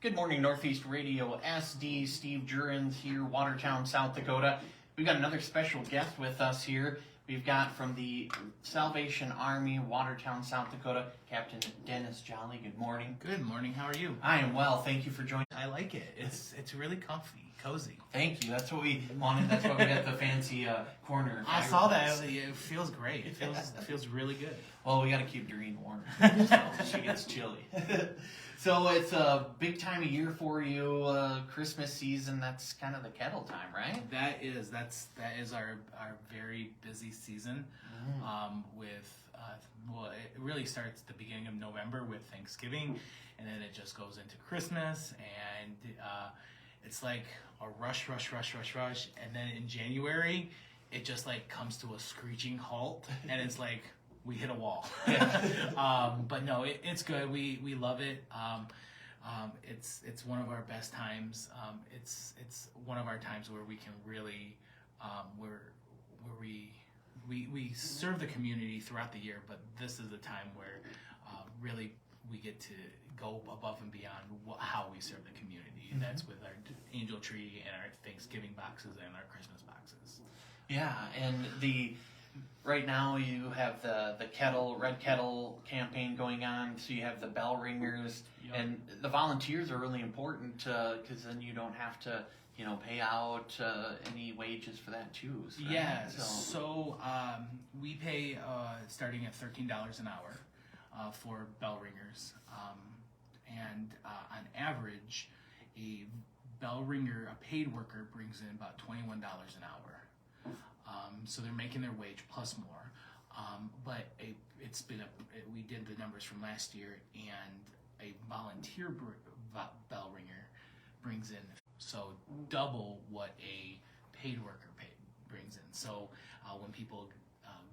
Good morning, Northeast Radio SD. Steve Jurens here, Watertown, South Dakota. We've got another special guest with us here. We've got from the Salvation Army, Watertown, South Dakota, Captain Dennis Jolly. Good morning. Good morning. How are you? I am well. Thank you for joining. I like it. It's really comfy, cozy. Thank you. That's what we wanted. That's why we got the fancy corner. I saw that. It feels great. It feels really good. Well, we got to keep Doreen warm so she gets chilly. So it's a big time of year for you, Christmas season. That's kind of the kettle time, right? That is our very busy season. It really starts at the beginning of November with Thanksgiving, and then it just goes into Christmas, and it's like a rush, and then in January it just like comes to a screeching halt, and it's like we hit a wall. But no, it's good. We love it. It's one of our best times. It's one of our times where we can really where we serve the community throughout the year, but this is the time where really we get to go above and beyond how we serve the community. Mm-hmm. That's with our angel tree and our Thanksgiving boxes and our Christmas boxes. Yeah, and right now you have the Red Kettle Campaign going on, so you have the bell ringers, yep. And the volunteers are really important because then you don't have to pay out any wages for that too. Right? Yeah, so we pay starting at $13 an hour for bell ringers, and on average a bell ringer, a paid worker, brings in about $21 an hour. So they're making their wage plus more, but we did the numbers from last year, and a volunteer bell ringer brings in double what a paid worker brings in. So when people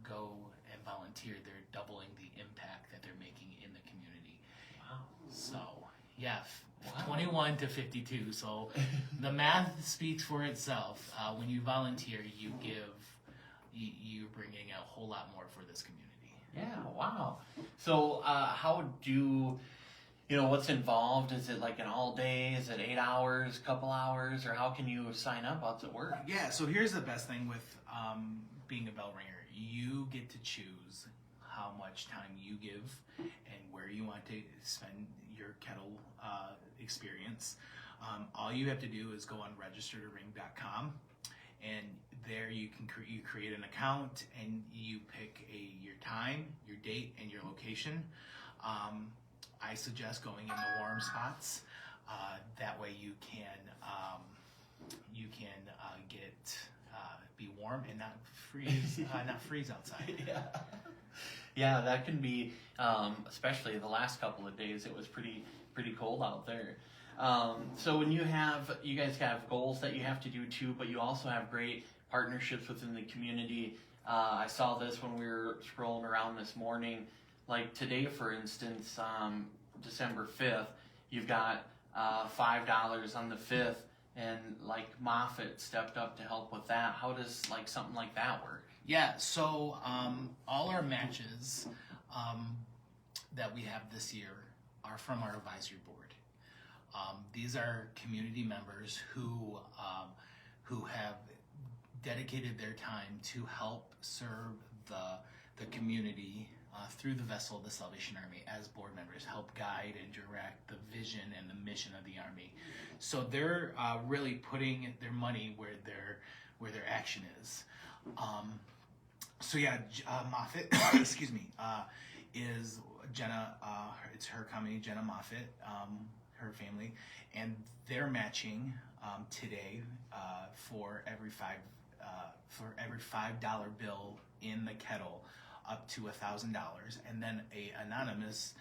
go and volunteer, they're doubling the impact that they're making in the community. Wow. So yeah. Wow. 21 to 52. So the math speaks for itself. When you volunteer, you're bringing a whole lot more for this community. Yeah. Wow. So how do what's involved? Is it like an all day? Is it 8 hours, couple hours, or how can you sign up? How's it work? Yeah. So here's the best thing with being a bell ringer. You get to choose how much time you give and where you want to spend your kettle experience. All you have to do is go on registertoring.com, and there you can create an account, and you pick your time, your date, and your location. I suggest going in the warm spots. That way you can be warm and not freeze outside. Yeah, that can be, especially the last couple of days. It was pretty cold out there. So when you guys have goals that you have to do too, but you also have great partnerships within the community. I saw this when we were scrolling around this morning. Like today, for instance, December 5th, you've got $5 on the 5th, and like Moffett stepped up to help with that. How does something like that work? Yeah, so all our matches that we have this year are from our advisory board. These are community members who have dedicated their time to help serve the community through the vessel of the Salvation Army as board members, help guide and direct the vision and the mission of the Army. So they're really putting their money where their action is. Moffett, excuse me, is Jenna. It's her company, Jenna Moffett, her family, and they're matching today for every $5 bill in the kettle up to $1,000, and then a anonymous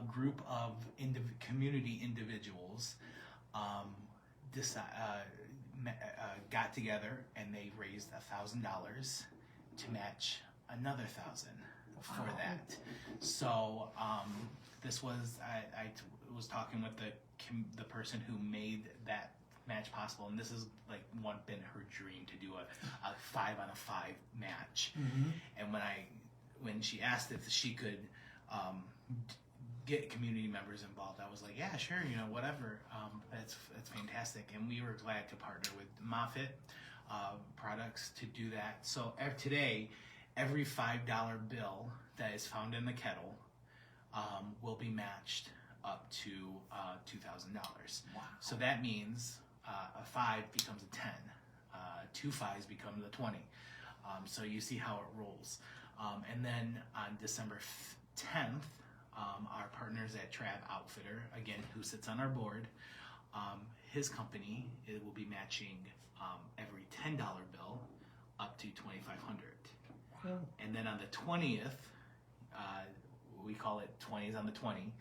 group of community individuals got together, and they raised $1,000 to match another $1,000 for that. So this was I was talking with the person who made that match possible, and this is been her dream to do a 5-on-5 match. Mm-hmm. And when she asked if she could get community members involved. I was like, yeah, sure, whatever. That's fantastic, and we were glad to partner with Moffitt products to do that. So today, every $5 bill that is found in the kettle will be matched up to $2,000. Wow. So that means a 5 becomes a 10, 2 5s becomes a 20. So you see how it rolls. And then on December 10th, our partners at Trav Outfitter, again, who sits on our board, his company, it will be matching every $10 bill up to $2,500. Wow. And then on the 20th, we call it 20s on the 20,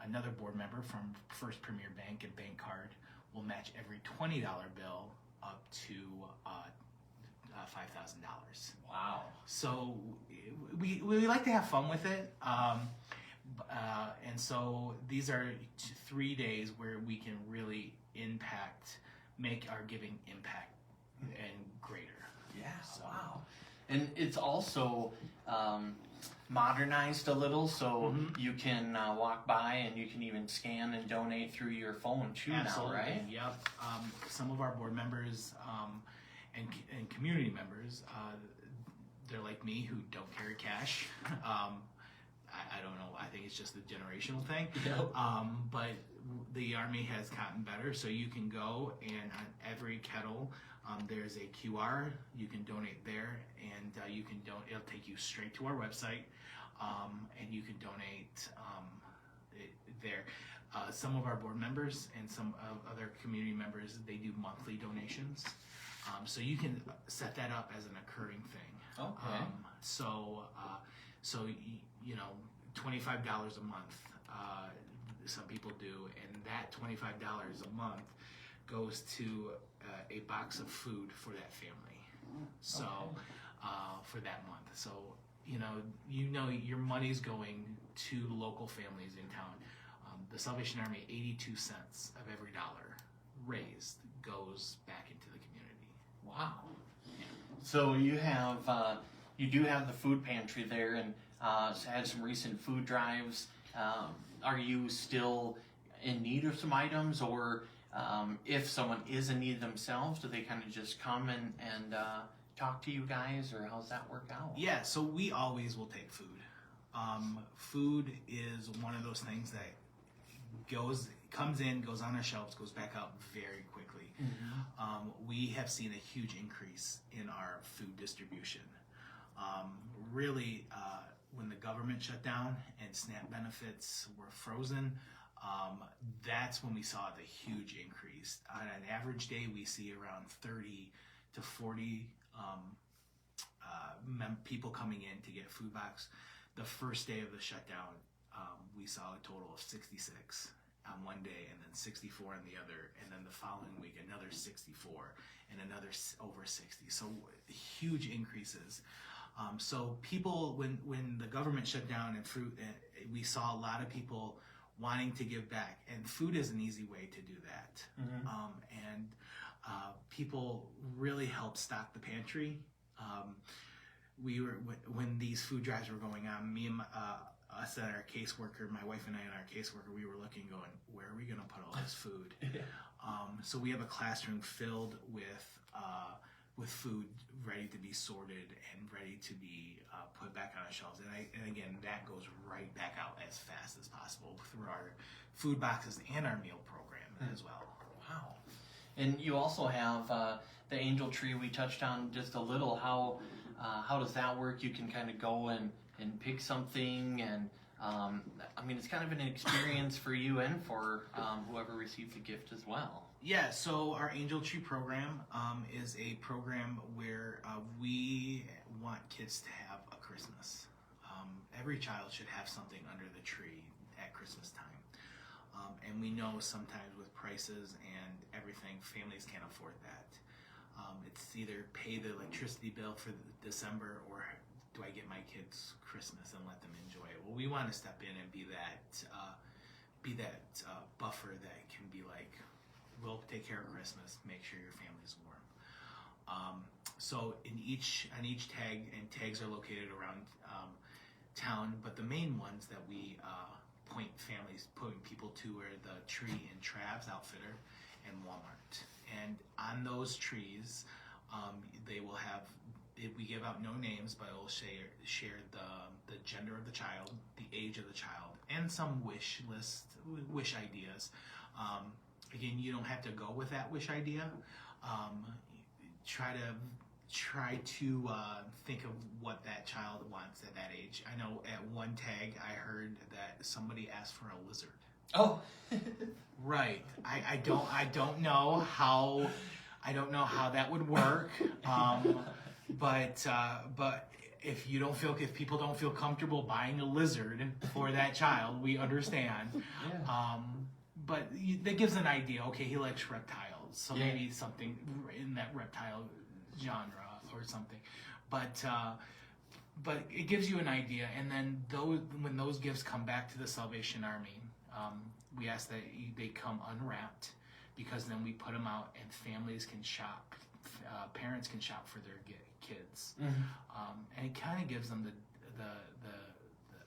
another board member from First Premier Bank and Bank Card will match every $20 bill up to $5,000. Wow. So we like to have fun with it. And so these are 3 days where we can really make our giving impact and greater. Yeah, So, wow. And it's also modernized a little, so you can walk by and you can even scan and donate through your phone too. Absolutely. Now, right? Yep. Some of our board members and community members, they're like me who don't carry cash. I don't know. I think it's just a generational thing. Yep. But the Army has gotten better, so you can go and on every kettle, there's a QR. You can donate there, and you can it'll take you straight to our website, and you can donate there. Some of our board members and some other community members, they do monthly donations, so you can set that up as an occurring thing. Okay. So $25 a month. Some people do, and that $25 a month goes to a box of food for that family. So for that month, so your money's going to local families in town. The Salvation Army, 82 cents of every dollar raised goes back into the community. Wow. So you do have the food pantry there, and had some recent food drives. Are you still in need of some items, or if someone is in need themselves, do they kind of just come and talk to you guys, or how's that work out? Yeah, so we always will take food. Food is one of those things that comes in, goes on our shelves, goes back out very quickly. We have seen a huge increase in our food distribution. Really, when the government shut down and SNAP benefits were frozen, that's when we saw the huge increase. On an average day, we see around 30 to 40 people coming in to get food box. The first day of the shutdown, we saw a total of 66 on one day, and then 64 on the other, and then the following week another 64, and another over 60. So huge increases. So people, when the government shut down and we saw a lot of people wanting to give back, and food is an easy way to do that. And people really helped stock the pantry. When these food drives were going on, me and us and our caseworker, my wife and I and our caseworker, we were looking, going, where are we going to put all this food? So we have a classroom filled with food ready to be sorted and ready to be put back on our shelves. And again, that goes right back out as fast as possible through our food boxes and our meal program as well. Wow. And you also have the angel tree we touched on just a little. How does that work? You can kind of go and pick something, and it's kind of an experience for you and for whoever receives the gift as well. Yeah, so our Angel Tree program is a program where we want kids to have a Christmas. Every child should have something under the tree at Christmas time. And we know sometimes with prices and everything, families can't afford that. It's either pay the electricity bill for December, or do I get my kids Christmas and let them enjoy it? Well, we want to step in and be that buffer that can be like, we'll take care of Christmas, make sure your family's warm. So on each tag, and tags are located around town, but the main ones that we point people to where the tree in Trav's Outfitter and Walmart. And on those trees, they will have, we give out no names, but it will share the gender of the child, the age of the child, and some wish ideas. Again, you don't have to go with that wish idea. Try to think of what that child wants at that age. I know at one tag I heard that somebody asked for a lizard. Oh, right. I don't know how that would work. But if people don't feel comfortable buying a lizard for that child, we understand. yeah. But that gives an idea. Okay, he likes reptiles, so maybe something in that reptile genre or something. But it gives you an idea. And then when those gifts come back to the Salvation Army, we ask that they come unwrapped, because then we put them out and families can shop. Parents can shop for their kids, and it kind of gives them the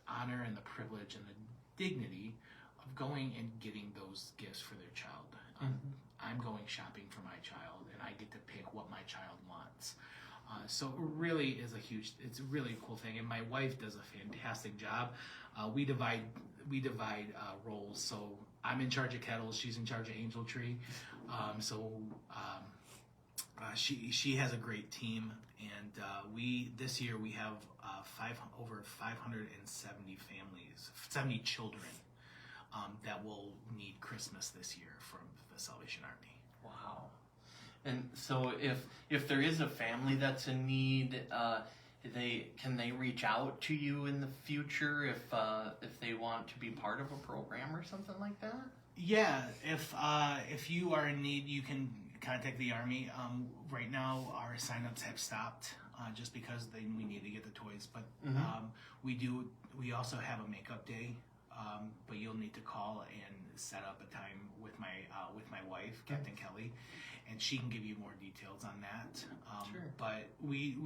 honor and the privilege and the dignity of going and getting those gifts for their child. I'm going shopping for my child, and I get to pick what my child wants. So it really is it's a really cool thing, and my wife does a fantastic job. We divide roles, so I'm in charge of kettles, she's in charge of Angel Tree. She has a great team, and this year we have over 570 families, 70 children that will need Christmas this year from the Salvation Army. Wow. And so if there is a family that's in need, can they reach out to you in the future if they want to be part of a program or something like that? Yeah, if you are in need, you can contact the Army. Right now, our signups have stopped just because we need to get the toys. But we also have a makeup day, but you'll need to call and set up a time with my wife, Captain Kelly, and she can give you more details on that. Sure. But we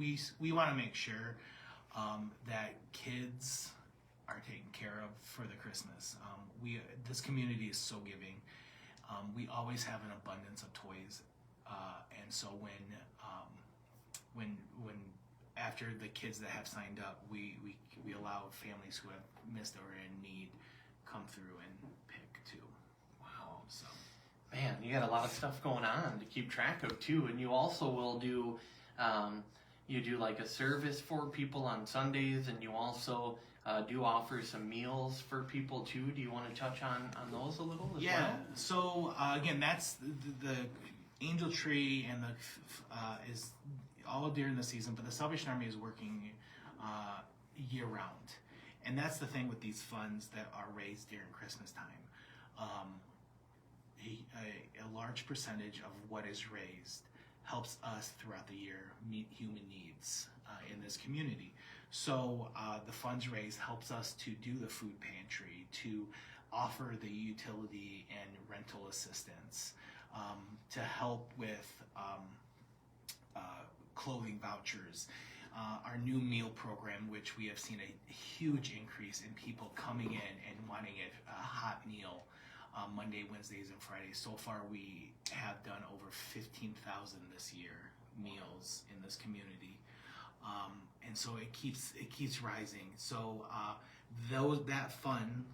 want to make sure that kids are taken care of for the Christmas. This community is so giving. We always have an abundance of toys, and so when after the kids that have signed up, we allow families who have missed or are in need come through and pick too. Wow. So, man, you got a lot of stuff going on to keep track of too, and you also will do you do like a service for people on Sundays, and you also do offer some meals for people too. Do you want to touch on those a little as well? So again, that's the Angel Tree, and is all during the season, but the Salvation Army is working year round, and that's the thing with these funds that are raised during Christmas time. A large percentage of what is raised helps us throughout the year meet human needs in this community. So the funds raised helps us to do the food pantry, to offer the utility and rental assistance, to help with clothing vouchers, our new meal program, which we have seen a huge increase in people coming in and wanting a hot meal Monday, Wednesdays, and Fridays. So far, we have done over 15,000 this year meals in this community. And so it keeps rising. So that fund,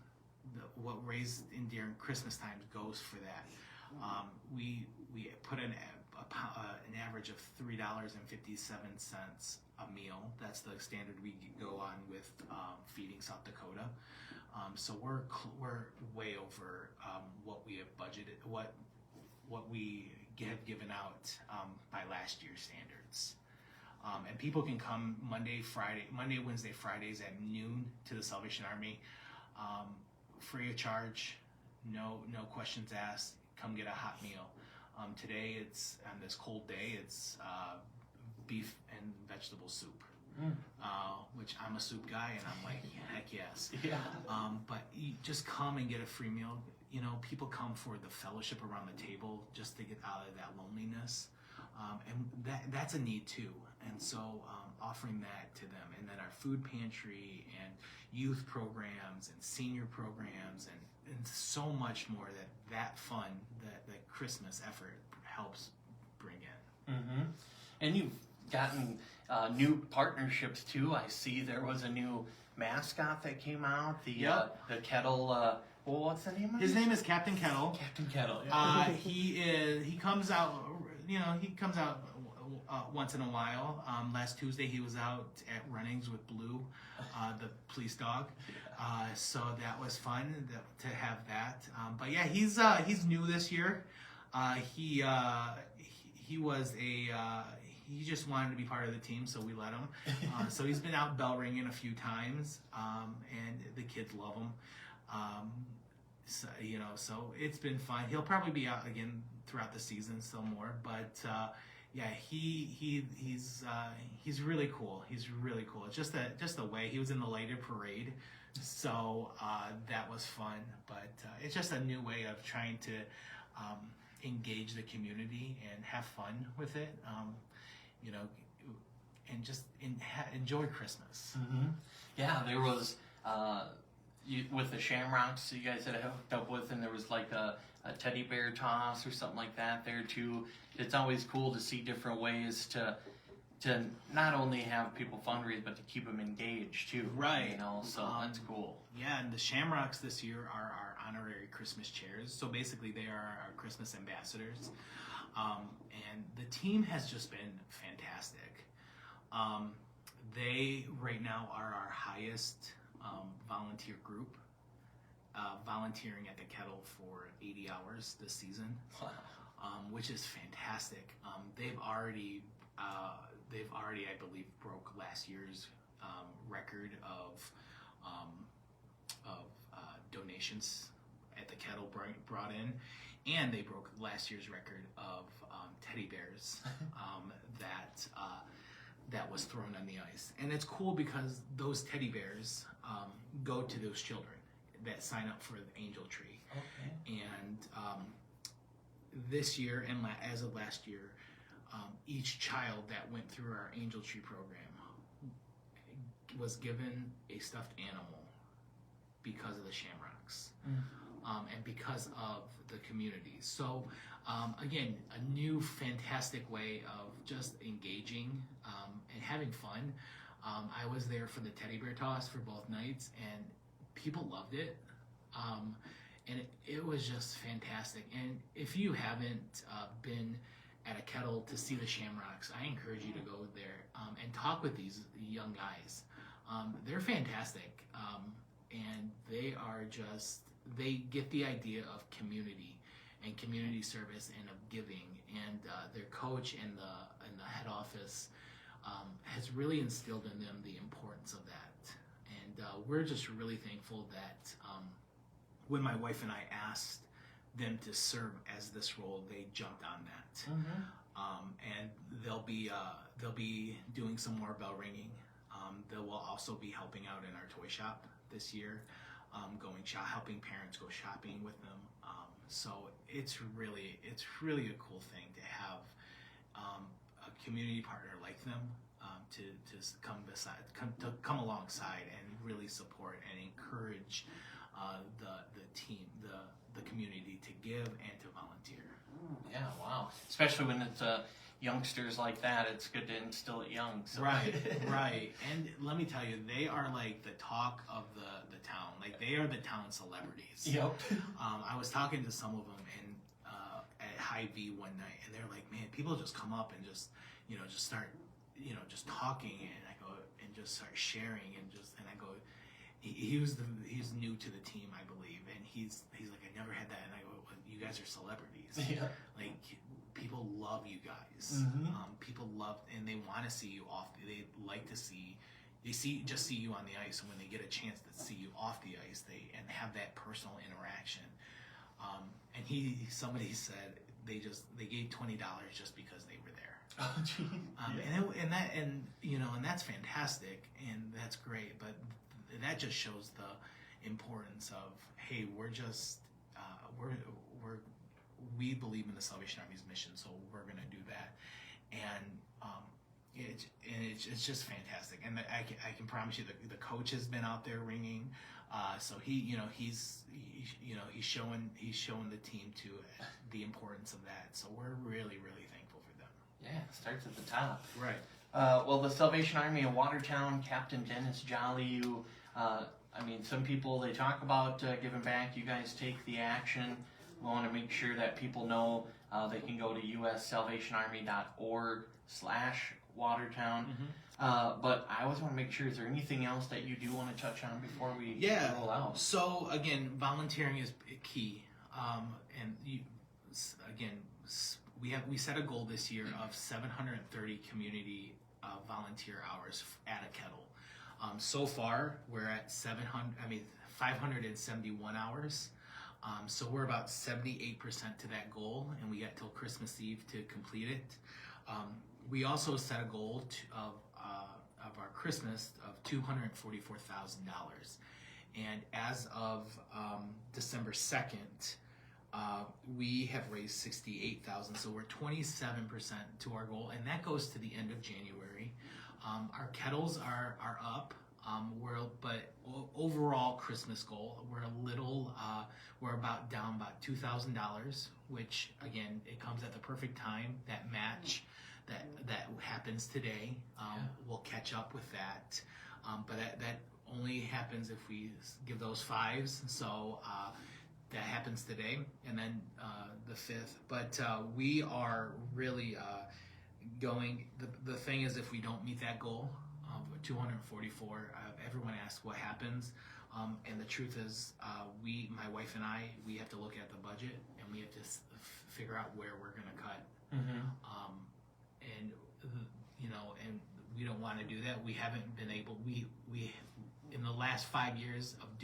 what raised in during Christmas times, goes for that. We put an average of $3.57 a meal. That's the standard we go on with Feeding South Dakota. So we're way over what we have budgeted, what we have given out by last year's standards. And people can come Monday, Wednesday, Fridays at noon to the Salvation Army, free of charge, no questions asked. Come get a hot meal. Today, it's on this cold day, it's beef and vegetable soup, which I'm a soup guy, and I'm like, heck yes. Yeah. But you just come and get a free meal. You know, people come for the fellowship around the table just to get out of that loneliness. And that's a need too. And so offering that to them, and then our food pantry and youth programs and senior programs and so much more that fun that the Christmas effort helps bring in. Mm-hmm. And you've gotten new partnerships too. I see there was a new mascot that came out. The kettle. Well, what's the name of His name is Captain Kettle. Captain Kettle. Yeah. He comes out. He comes out once in a while. Last Tuesday he was out at runnings with Blue, the police dog. So that was fun to have that. But yeah, he's new this year. He just wanted to be part of the team, so we let him. So he's been out bell ringing a few times, and the kids love him. So it's been fun. He'll probably be out again throughout the season, still more. But yeah, he's really cool. He's really cool. It's just the way he was in the lighted parade, so that was fun. But it's just a new way of trying to engage the community and have fun with it. And just enjoy Christmas. Mm-hmm. Yeah, there was with the Shamrocks you guys had hooked up with, and there was like a teddy bear toss or something like that there too. It's always cool to see different ways to not only have people fundraise, but to keep them engaged too. Right. So that's cool. Yeah, and the Shamrocks this year are our honorary Christmas chairs. So basically they are our Christmas ambassadors. And the team has just been fantastic. They right now are our highest volunteer group, volunteering at the Kettle for 80 hours this season. Wow. Which is fantastic. They've already, I believe, broke last year's record of donations at the Kettle brought in, and they broke last year's record of teddy bears that was thrown on the ice. And it's cool because those teddy bears go to those children that sign up for the Angel Tree. Okay. And this year, and as of last year, each child that went through our Angel Tree program was given a stuffed animal because of the Shamrocks. And because of the community. So again, a new fantastic way of just engaging and having fun. I was there for the teddy bear toss for both nights, and people loved it. And it was just fantastic. And if you haven't been at a Kettle to see the Shamrocks, I encourage you to go there and talk with these young guys. They're fantastic. And they get the idea of community and community service and of giving. And their coach and the head office has really instilled in them the importance of that. And we're just really thankful that when my wife and I asked them to serve as this role, they jumped on that. Mm-hmm. And they'll be doing some more bell ringing. They will also be helping out in our toy shop this year, helping parents go shopping with them. So it's really a cool thing to have a community partner like them to come alongside and really support and encourage the team, the community to give and to volunteer. Yeah, wow. Especially when it's youngsters like that, it's good to instill it young. So. Right. And let me tell you, they are like the talk of the town. Like, they are the town celebrities. Yep. I was talking to some of them at High V one night, and they're like, man, people just come up and just start, just talking, and I go, and just start sharing, and I go, he's new to the team, I believe, and he's like, I never had that, and I go, well, you guys are celebrities. Yeah. Like, people love you guys. Mm-hmm. People love, and they want to see you off. They like to see. They see you on the ice, and when they get a chance to see you off the ice, and have that personal interaction. And somebody said they gave $20 just because they were there. Oh, geez. And that's fantastic, and that's great. But that just shows the importance of, hey, we believe in the Salvation Army's mission, so we're going to do that. And it it's just fantastic, and I can promise you the coach has been out there ringing, so he's showing the team to the importance of that. So we're really thankful for them. Yeah, it starts at the top. Right. Well, the Salvation Army of Watertown, Captain Dennis Jolly, some people, they talk about giving back. You guys take the action. We want to make sure that people know they can go to ussalvationarmy.org/Watertown. But I always want to make sure, is there anything else that you do want to touch on before we roll out? So again, volunteering is key. We set a goal this year of 730 community volunteer hours at a kettle. So far, we're at 571 hours. So we're about 78% to that goal, and we got till Christmas Eve to complete it. We also set a goal of our Christmas of $244,000, and as of December 2nd, we have raised $68,000. So we're 27% to our goal, and that goes to the end of January. Our kettles are up. But overall Christmas goal, we're down about $2,000, which again, it comes at the perfect time. That match that happens today, we'll catch up with that. But that only happens if we give those fives. So that happens today, and then the 5th. But we are really going. The thing is, if we don't meet that goal, 244. Everyone asks what happens, and the truth is, my wife and I, we have to look at the budget, and we have to figure out where we're going to cut. And we don't want to do that. We haven't been able. We in the last 5 years of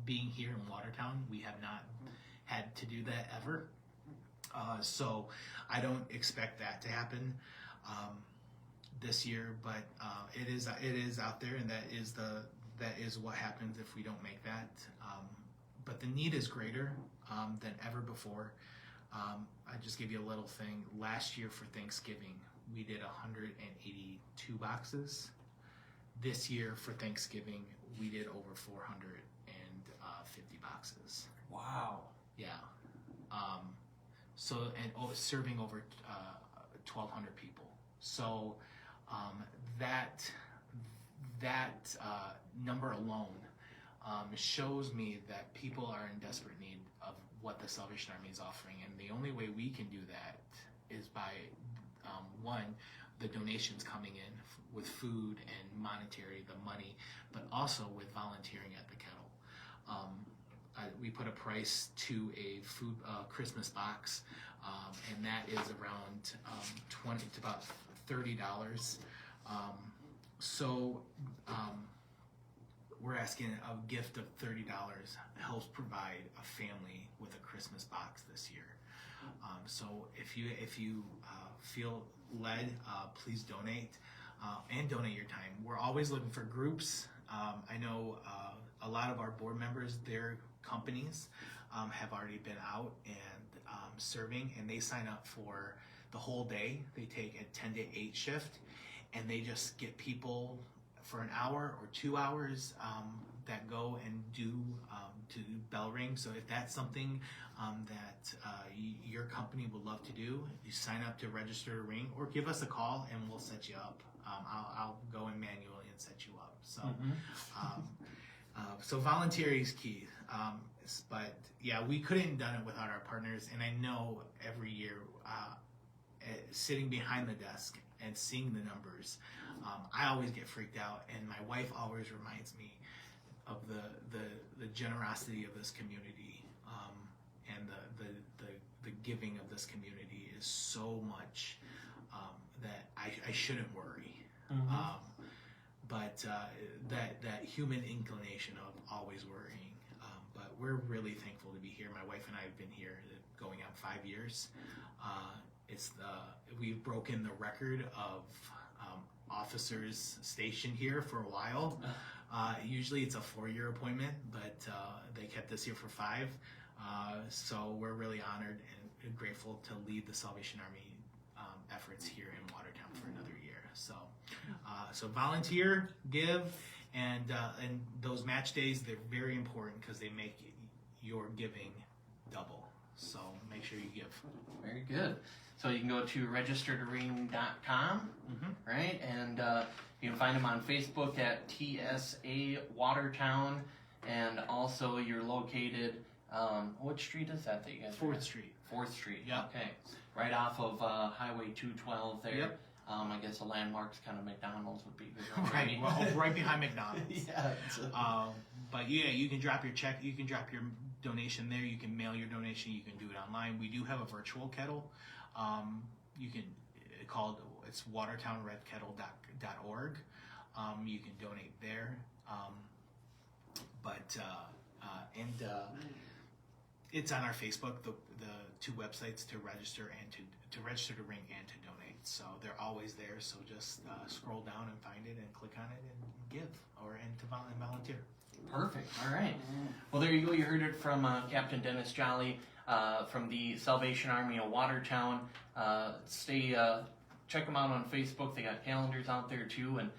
being here in Watertown, we have not had to do that ever. So I don't expect that to happen this year, but it is out there, and that is what happens if we don't make that. But the need is greater than ever before. I just give you a little thing. Last year for Thanksgiving, we did 182 boxes. This year for Thanksgiving, we did over 450 boxes. Wow. Yeah. Serving over 1,200 people. So that number alone shows me that people are in desperate need of what the Salvation Army is offering, and the only way we can do that is by one, the donations coming in with food and monetary, the money, but also with volunteering at the kettle. We put a price to a food Christmas box, and that is around $20 to about $30. We're asking a gift of $30 helps provide a family with a Christmas box this year. So if you feel led, please donate and donate your time. We're always looking for groups. I know a lot of our board members, their companies have already been out and serving, and they sign up for the whole day. They take a 10 to 8 shift, and they just get people for an hour or 2 hours that go and do bell ring. So if that's something that your company would love to do, you sign up to register to ring, or give us a call and we'll set you up. I'll go in manually and set you up. So so volunteering is key. But yeah, we couldn't have done it without our partners, and I know every year sitting behind the desk and seeing the numbers, I always get freaked out, and my wife always reminds me of the generosity of this community, and the giving of this community is so much that I shouldn't worry. But that human inclination of always worrying. But we're really thankful to be here. My wife and I have been here going on 5 years. We've broken the record of officers stationed here for a while. Usually it's a 4-year appointment, but they kept us here for 5. So we're really honored and grateful to lead the Salvation Army efforts here in Watertown for another year. So So volunteer, give, and those match days, they're very important because they make your giving double. So make sure you give. Very good. So you can go to registertoring.com, right? And you can find them on Facebook at TSA Watertown, and also you're located. What street is that you guys? 4th Street. 4th Street. Yep. Okay. Right off of Highway 212 there. Yep. I guess the landmarks kind of McDonald's would be good. Right. Well, right behind McDonald's. Yeah. But yeah, you can drop your check. You can drop your donation there. You can mail your donation. You can do it online. We do have a virtual kettle. You can it's watertownredkettle.org. You can donate there. It's on our Facebook. The two websites to register and to register to ring and to donate. So they're always there. So just scroll down and find it and click on it and give and to volunteer. Perfect. All right. Well, there you go. You heard it from Captain Dennis Jolly from the Salvation Army of Watertown. Check them out on Facebook. They got calendars out there too. And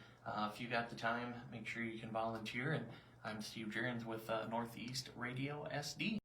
if you got the time, make sure you can volunteer. And I'm Steve Gerens with Northeast Radio SD.